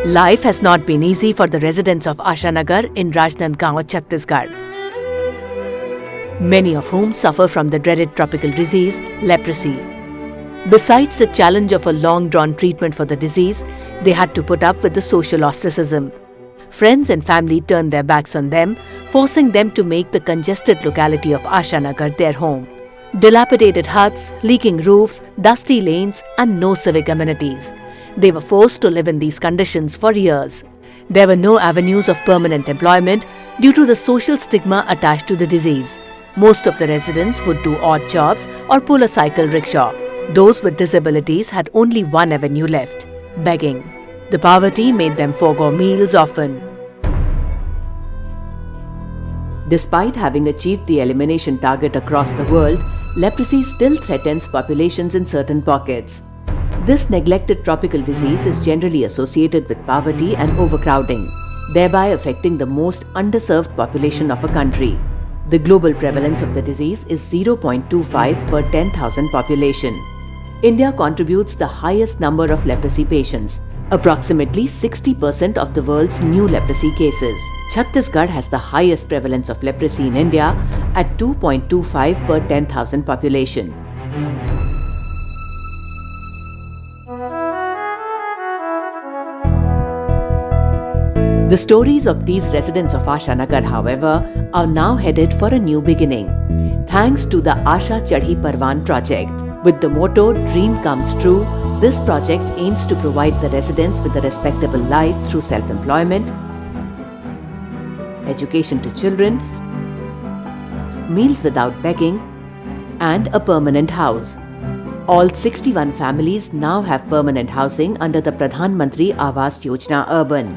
Life has not been easy for the residents of Asha in Rajnandgaon, Chhattisgarh, many of whom suffer from the dreaded tropical disease, leprosy. Besides the challenge of a long-drawn treatment for the disease, they had to put up with the social ostracism. Friends and family turned their backs on them, forcing them to make the congested locality of Asha their home. Dilapidated huts, leaking roofs, dusty lanes, and no civic amenities. They were forced to live in these conditions for years. There were no avenues of permanent employment due to the social stigma attached to the disease. Most of the residents would do odd jobs or pull a cycle rickshaw. Those with disabilities had only one avenue left: begging. The poverty made them forego meals often. Despite having achieved the elimination target across the world, leprosy still threatens populations in certain pockets. This neglected tropical disease is generally associated with poverty and overcrowding, thereby affecting the most underserved population of a country. The global prevalence of the disease is 0.25 per 10,000 population. India contributes the highest number of leprosy patients, approximately 60% of the world's new leprosy cases. Chhattisgarh has the highest prevalence of leprosy in India at 2.25 per 10,000 population. The stories of these residents of Asha, however, are now headed for a new beginning, thanks to the Asha Chadi Parwan project. With the motto "Dream Comes True," this project aims to provide the residents with a respectable life through self-employment, education to children, meals without begging, and a permanent house. All 61 families now have permanent housing under the Pradhan Mantri Awas Yojana Urban.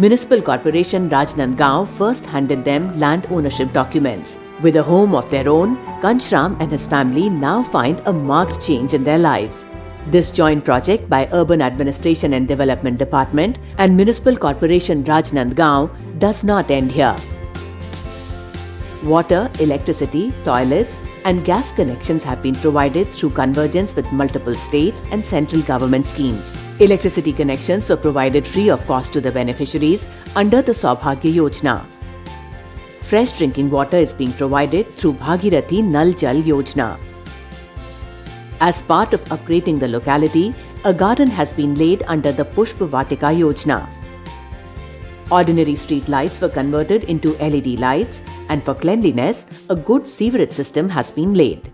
Municipal Corporation Rajnandgaon first handed them land ownership documents. With a home of their own, Kanchram and his family now find a marked change in their lives. This joint project by Urban Administration and Development Department and Municipal Corporation Rajnandgaon does not end here. Water, electricity, toilets, and gas connections have been provided through convergence with multiple state and central government schemes. Electricity connections were provided free of cost to the beneficiaries under the Saubhagya Yojana. Fresh drinking water is being provided through Bhagirathi Nal Jal Yojana. As part of upgrading the locality, a garden has been laid under the Pushpa Vatika Yojana. Ordinary street lights were converted into LED lights, and for cleanliness, a good sewerage system has been laid.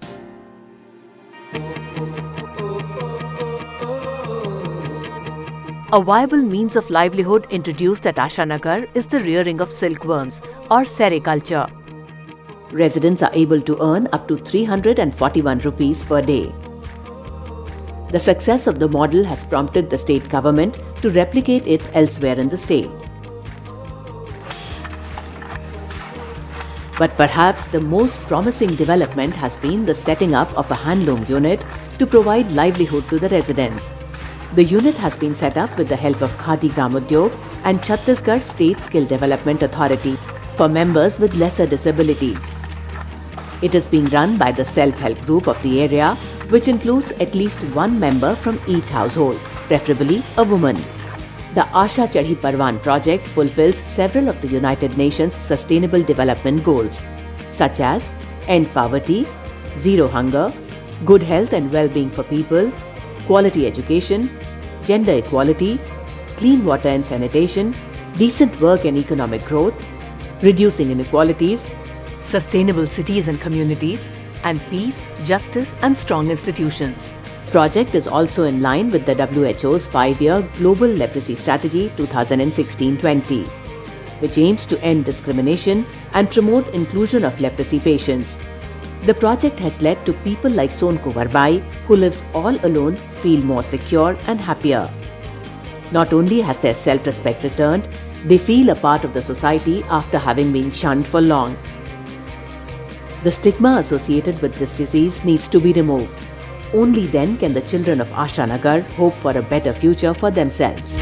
A viable means of livelihood introduced at Asha is the rearing of silkworms or sericulture. Residents are able to earn up to 341 rupees per day. The success of the model has prompted the state government to replicate it elsewhere in the state. But perhaps the most promising development has been the setting up of a handloom unit to provide livelihood to the residents. The unit has been set up with the help of Khadi Gramodyog and Chhattisgarh State Skill Development Authority for members with lesser disabilities. It is being run by the self-help group of the area, which includes at least one member from each household, preferably a woman. The Asha Chadi Parwan project fulfills several of the United Nations Sustainable Development Goals, such as end poverty, zero hunger, good health and well-being for people, quality education, gender equality, clean water and sanitation, decent work and economic growth, reducing inequalities, sustainable cities and communities, and peace, justice and strong institutions. The project is also in line with the WHO's 5-year Global Leprosy Strategy 2016-20, which aims to end discrimination and promote inclusion of leprosy patients. The project has led to people like Sonko Varbai, who lives all alone, feel more secure and happier. Not only has their self-respect returned, they feel a part of the society after having been shunned for long. The stigma associated with this disease needs to be removed. Only then can the children of Asha hope for a better future for themselves.